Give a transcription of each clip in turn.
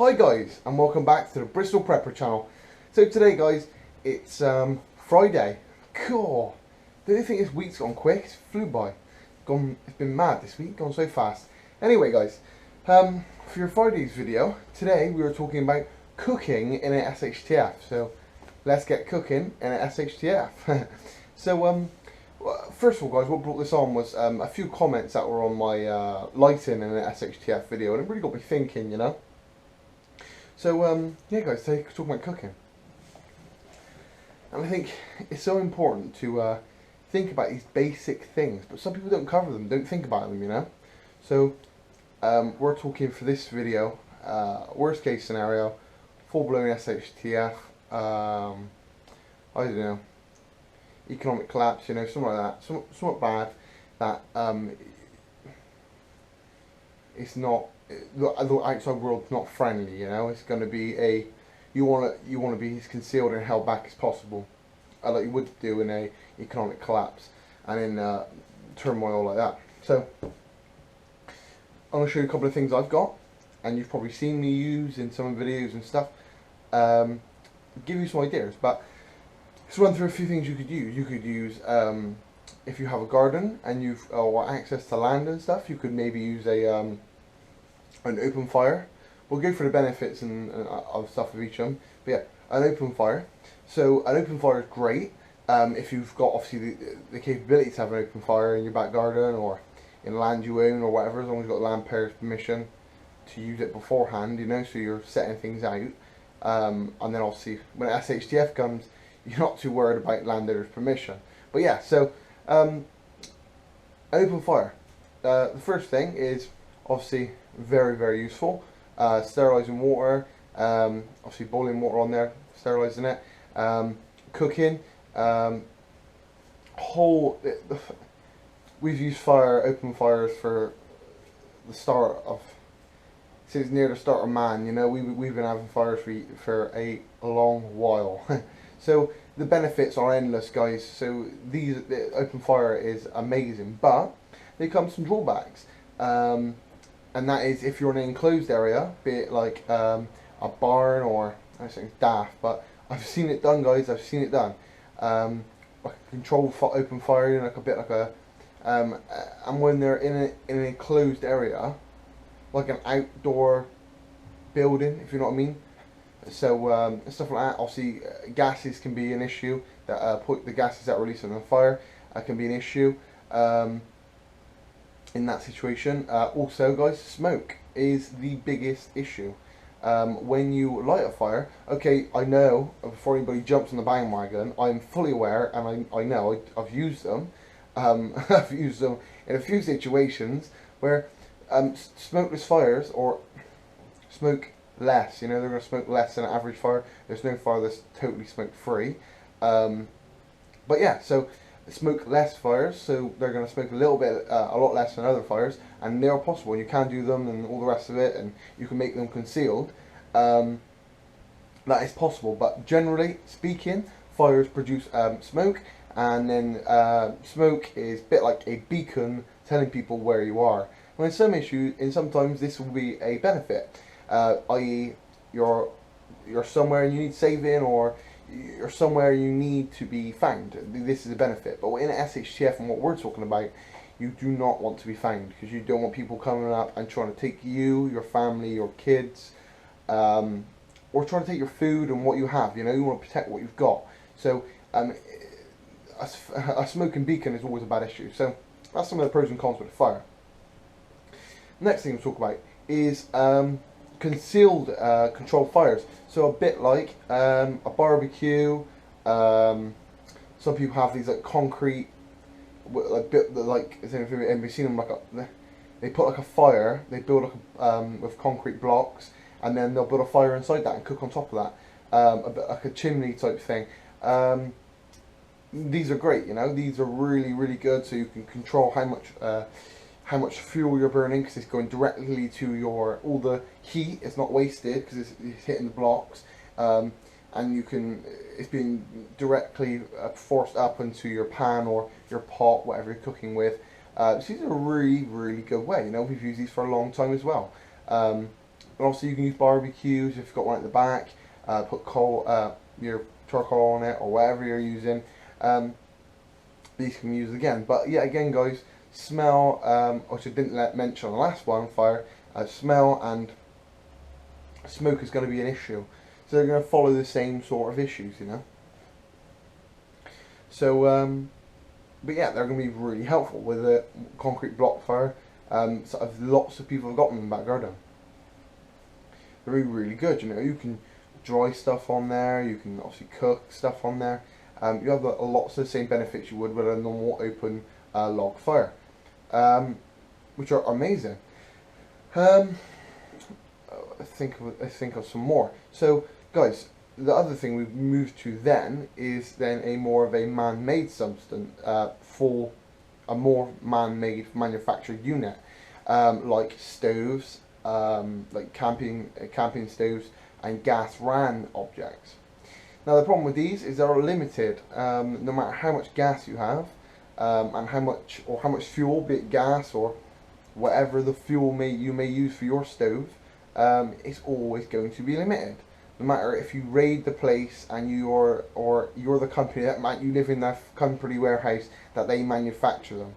Hi guys, and welcome back to the Bristol Prepper channel. So today guys, it's Friday. Cool. Don't you think this week's gone quick? It's flew by. It's been mad this week, gone so fast. Anyway guys, for your Friday's video, today we were talking about cooking in an SHTF. So let's get cooking in an SHTF. So first of all guys, what brought this on was a few comments that were on my lighting in an SHTF video, and it really got me thinking, you know. So yeah guys, today we're talking about cooking. And I think it's so important to think about these basic things, but some people don't cover them, don't think about them, you know. So we're talking for this video, worst case scenario, full-blown SHTF, I don't know, economic collapse, you know, something like that, somewhat bad, that it's not, the outside world's not friendly, you know. It's going to be you want to be as concealed and held back as possible, like you would do in a economic collapse and in turmoil like that. So I'm going to show you a couple of things I've got, and you've probably seen me use in some videos and stuff. Give you some ideas, but let's run through a few things you could use. You could use, if you have a garden and you've or access to land and stuff, you could maybe use an open fire. We'll go for the benefits and of stuff of each of them. But yeah, an open fire. So an open fire is great if you've got obviously the capability to have an open fire in your back garden or in land you own or whatever, as long as you've got the land payer's permission to use it beforehand, you know, so you're setting things out. And then obviously when SHTF comes, you're not too worried about landowner's permission. But yeah, so an open fire. The first thing is obviously very, very useful. Sterilising water, obviously boiling water on there, sterilising it, cooking, we've used open fires for the start of, since near the start of man, you know. We've been having fires for a long while. So the benefits are endless guys. So the open fire is amazing, but there comes some drawbacks. And that is if you're in an enclosed area, be it like a barn or, I think it's daft, but I've seen it done guys, I've seen it done. Like a controlled open fire, you know, like a bit like a, and when they're in an enclosed area, like an outdoor building, if you know what I mean. So stuff like that, obviously gases can be an issue, that the gases that are released on the fire can be an issue. In that situation. Also guys, smoke is the biggest issue. When you light a fire, okay, I know, before anybody jumps on the bandwagon, I'm fully aware, and I know I've used them. I've used them in a few situations where smokeless fires, or smoke less, you know, they're going to smoke less than an average fire. There's no fire that's totally smoke free. But yeah, so smoke less fires, so they're going to smoke a lot less than other fires, and they are possible, and you can do them and all the rest of it, and you can make them concealed. That is possible, but generally speaking, fires produce smoke, and then smoke is a bit like a beacon telling people where you are. Well, in some issues, sometimes this will be a benefit, i.e. you're somewhere and you need saving, or you're somewhere you need to be found. This is a benefit. But in SHTF and what we're talking about, you do not want to be found, because you don't want people coming up and trying to take you, your family, your kids, or trying to take your food and what you have. You know, you want to protect what you've got. So a smoking beacon is always a bad issue. So that's some of the pros and cons with the fire. Next thing to talk about is concealed controlled fires. So a bit like a barbecue. Some people have these like concrete, like if you've seen them, like they put like a fire. They build like with concrete blocks, and then they'll build a fire inside that and cook on top of that. A bit like a chimney type thing. These are great, you know. These are really, really good. So you can control how much fuel you're burning, because it's going directly to all the heat. It's not wasted because it's hitting the blocks, and it's being directly forced up into your pan or your pot, whatever you're cooking with. So these are a really, really good way. You know, we've used these for a long time as well. And also you can use barbecues if you've got one at the back. Put your charcoal on it or whatever you're using. These can be used again. But yeah, again, guys, smell, which I didn't mention on the last one, fire, smell and smoke is going to be an issue. So they're going to follow the same sort of issues, you know. So, but yeah, they're going to be really helpful with a concrete block fire. Sort of lots of people have got them in the back garden. They're really, really good. You know, you can dry stuff on there. You can obviously cook stuff on there. You have lots of the same benefits you would with a normal open log fire, which are amazing. I think of some more. So, guys, the other thing we've moved to then is then a more of a man-made substance for a more man-made manufactured unit, like stoves, like camping stoves and gas ran objects. Now the problem with these is they're limited. No matter how much gas you have, and how much fuel, be it gas or whatever the fuel you may use for your stove, it's always going to be limited. No matter if you raid the place and you're the company that you live in that company warehouse that they manufacture them,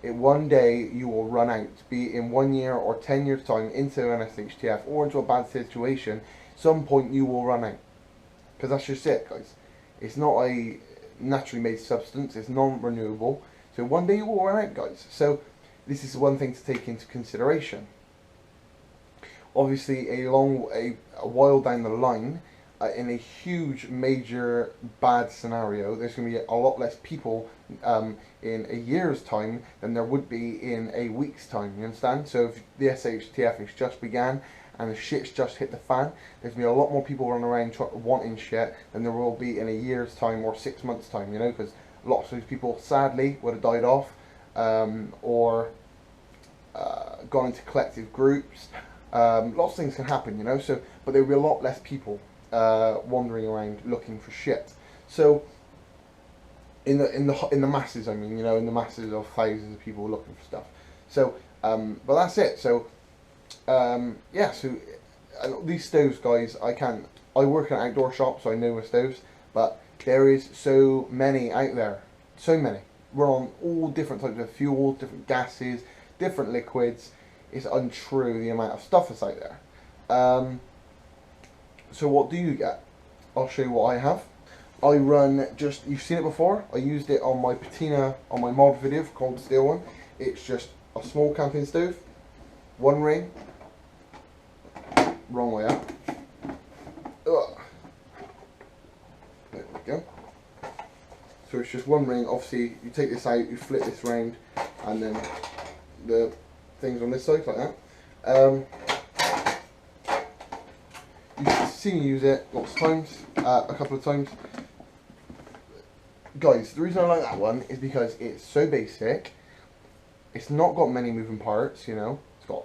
one day you will run out. Be it in 1 year or 10 years time into an SHTF or into a bad situation, some point you will run out. Because that's just it, guys. It's not a naturally made substance. It's non-renewable. So one day you will run out, guys. So this is one thing to take into consideration. Obviously, a while down the line, in a huge, major, bad scenario, there's going to be a lot less people in a year's time than there would be in a week's time. You understand? So if the SHTF has just began and the shit's just hit the fan, there's going to be a lot more people running around wanting shit than there will be in a year's time or 6 months' time. You know, because lots of these people, sadly, would have died off or gone into collective groups. Lots of things can happen, you know. So, but there will be a lot less people wandering around looking for shit. So, in the masses, I mean, you know, in the masses of thousands of people looking for stuff. So, but that's it. So, yeah. So, these stoves, guys, I work in an outdoor shop, so I know my stoves. But there is so many out there, so many. We're on all different types of fuels, different gases, different liquids. It's untrue the amount of stuff that's out there. So what do you get? I'll show you what I have. I run you've seen it before. I used it on my patina, on my mod video for Cold Steel one. It's just a small camping stove, one ring. Wrong way up. Ugh. There we go. So it's just one ring. Obviously, you take this out, you flip this round, and then the things on this side like that. You've seen me use it lots of times, a couple of times. Guys, the reason I like that one is because it's so basic. It's not got many moving parts, you know. It's got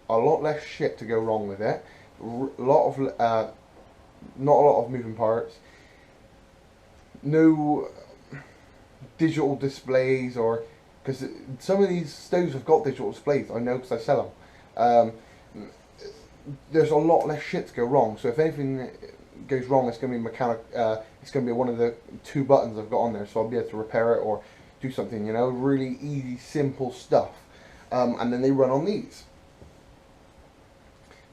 a lot less shit to go wrong with it. Not a lot of moving parts. No digital displays or. Because some of these stoves have got digital displays, I know because I sell them. There's a lot less shit to go wrong. So if anything goes wrong, it's going to be it's going to be one of the 2 buttons I've got on there, so I'll be able to repair it or do something. You know, really easy, simple stuff. And then they run on these.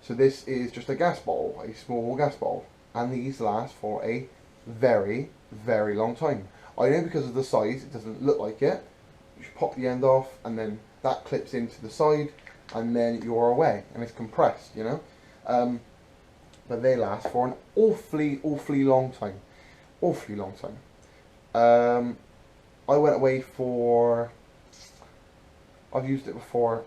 So this is just a gas bottle, a small gas bottle, and these last for a very, very long time. I know because of the size, it doesn't look like it. You just pop the end off and then that clips into the side and then you're away and it's compressed, you know. But they last for an awfully long time. Awfully long time. I went away I've used it before,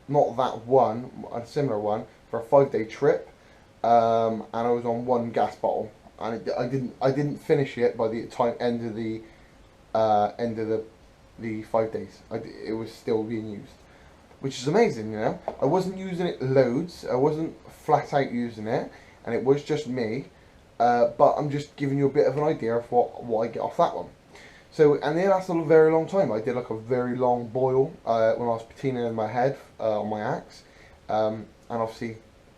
not that one, a similar one, for a 5-day trip, and I was on one gas bottle and I didn't finish it by the end of the 5 days. It was still being used, which is amazing, you know. I wasn't using it loads. I wasn't flat out using it, and it was just me. But I'm just giving you a bit of an idea of what I get off that one. So, and it lasted a very long time. I did like a very long boil when I was patinaing in my head on my axe, and obviously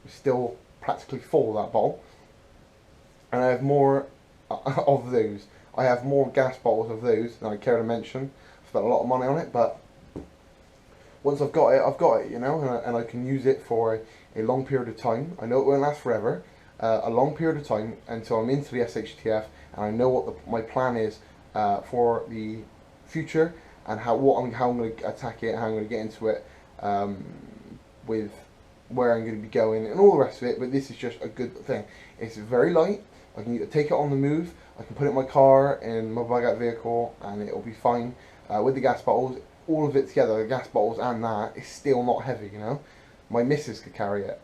is still practically full, that bottle. And I have more of those. I have more gas bottles of those than I care to mention. I've spent a lot of money on it, but once I've got it, you know, and I can use it for a long period of time. I know it won't last forever, a long period of time until I'm into the SHTF, and I know what my plan is for the future, and how I'm going to attack it, how I'm going to get into it, with where I'm going to be going, and all the rest of it. But this is just a good thing. It's very light. I can take it on the move. I can put it in my car, in my bug out vehicle, and it'll be fine. With the gas bottles, all of it together, the gas bottles and that, is still not heavy, you know. My missus could carry it.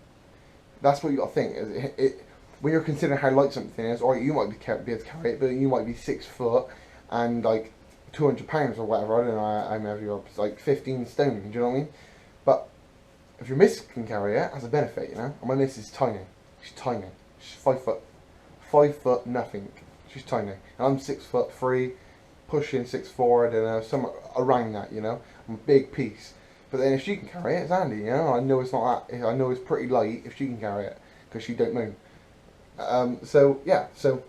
That's what you got to think. When you're considering how light something is, or you might be able to carry it, but you might be 6 foot and like 200 pounds or whatever. I don't know how heavy you are. It's like 15 stone. Do you know what I mean? But if your missus can carry it, has a benefit, you know. And my missus is tiny. She's tiny. She's 5 foot. 5 foot nothing. She's tiny. And I'm 6'3", pushing 6'4", I don't know, somewhere around that, you know. I'm a big piece. But then if she can carry it, it's handy, you know. I know it's not that. I know it's pretty light if she can carry it, because she don't move. So yeah, so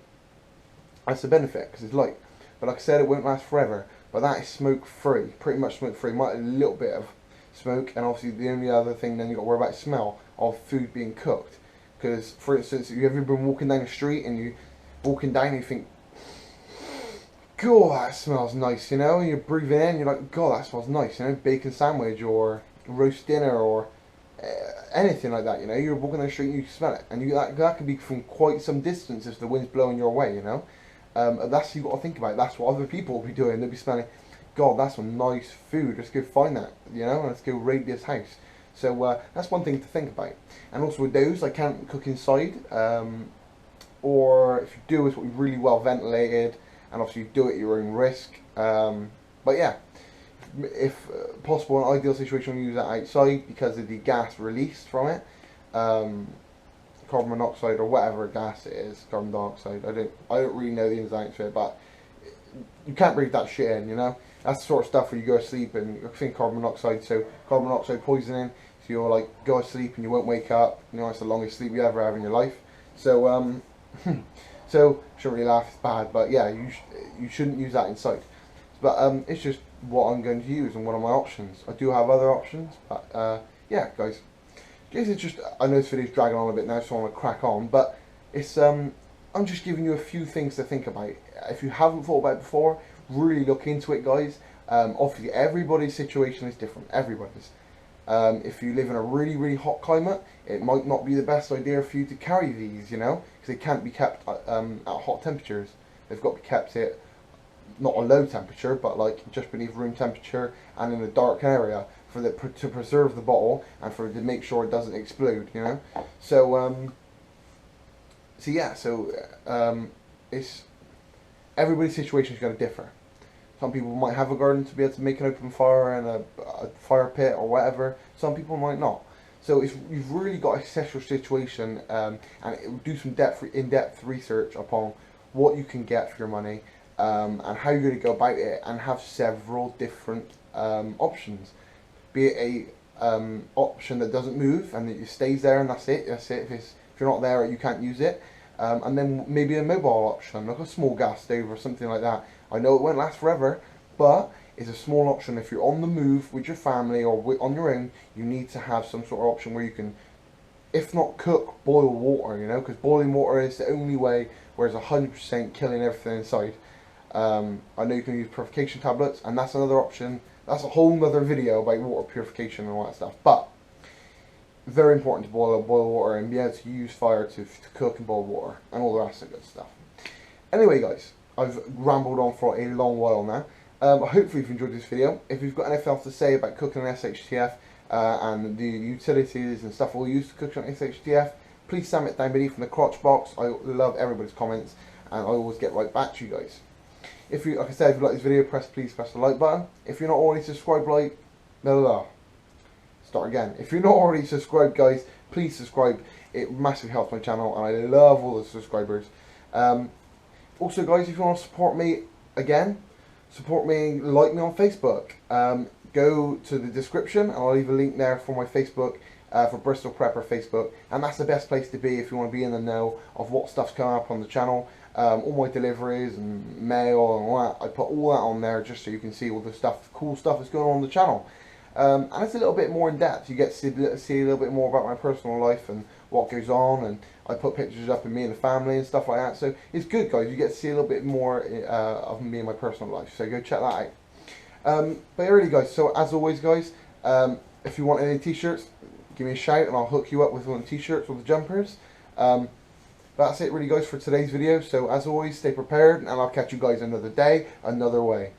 that's the benefit, because it's light. But like I said, it won't last forever. But that is smoke free, pretty much smoke free. Might have a little bit of smoke, and obviously the only other thing then you got to worry about is smell of food being cooked. Because for instance, if you've ever been walking down the street and you walking down and you think, God, that smells nice, you know, and you're breathing in, you're like, God, that smells nice, you know, bacon sandwich or roast dinner or anything like that, you know, you're walking down the street and you smell it, and that could be from quite some distance if the wind's blowing your way, you know. That's what you've got to think about. That's what other people will be doing. They'll be smelling, God, that's some nice food, let's go find that, you know, and let's go raid this house. So that's one thing to think about. And also with those, I can't cook inside, or if you do, it's really well ventilated, and obviously you do it at your own risk. But yeah, if possible, an ideal situation, we use that outside because of the gas released from it, carbon monoxide or whatever gas it is, carbon dioxide. I don't really know the ins and outs of it, but you can't breathe that shit in, you know. That's the sort of stuff where you go to sleep and you think carbon monoxide, so carbon monoxide poisoning, so you'll like go to sleep and you won't wake up. You know, it's the longest sleep you ever have in your life. So so shouldn't really laugh, it's bad, but yeah, you shouldn't use that inside. But it's just what I'm going to use and one of my options. I do have other options, but yeah, guys. It's just, I know this video's dragging on a bit now, so I want to crack on, but it's I'm just giving you a few things to think about. If you haven't thought about it before, really look into it, guys. Obviously, everybody's situation is different. Everybody's. If you live in a really, really hot climate, it might not be the best idea for you to carry these, you know, because they can't be kept at hot temperatures. They've got to be kept at not a low temperature, but like just beneath room temperature and in a dark area to preserve the bottle and to make sure it doesn't explode, you know. So it's everybody's situation is going to differ. Some people might have a garden to be able to make an open fire and a fire pit or whatever. Some people might not. So you've really got to assess your situation and do some in-depth research upon what you can get for your money, and how you're going to go about it, and have several different options. Be it a option that doesn't move and that it stays there and that's it. If you're not there, you can't use it. And then maybe a mobile option, like a small gas stove or something like that. I know it won't last forever, but it's a small option. If you're on the move with your family or on your own, you need to have some sort of option where you can, if not cook, boil water, you know, because boiling water is the only way where it's 100% killing everything inside. I know you can use purification tablets, and that's another option. That's a whole other video about water purification and all that stuff. But very important to boil water and be able to use fire to cook and boil water and all the rest of the good stuff. Anyway, guys, I've rambled on for a long while now. Hopefully you've enjoyed this video. If you've got anything else to say about cooking on SHTF and the utilities and stuff we'll use to cook on SHTF, please slam it down beneath in the crotch box. I love everybody's comments and I always get right back to you guys. If you, like I said, if you like this video, please press the like button. If you're not already subscribed, start again. If you're not already subscribed, guys, please subscribe. It massively helps my channel, and I love all the subscribers. Also, guys, if you want to support me again, like me on Facebook. Go to the description, and I'll leave a link there for my Facebook for Bristol Prepper Facebook, and that's the best place to be if you want to be in the know of what stuff's coming up on the channel. All my deliveries and mail and all that, I put all that on there just so you can see all the stuff, cool stuff that's going on the channel. And it's a little bit more in depth. You get to see a little bit more about my personal life and what goes on, and I put pictures up of me and the family and stuff like that. So it's good, guys. You get to see a little bit more of me and my personal life. So go check that out. But really, guys, so as always, guys, if you want any t-shirts, give me a shout and I'll hook you up with one of the t-shirts or the jumpers. That's it really, guys, for today's video. So as always, stay prepared, and I'll catch you guys another day, another way.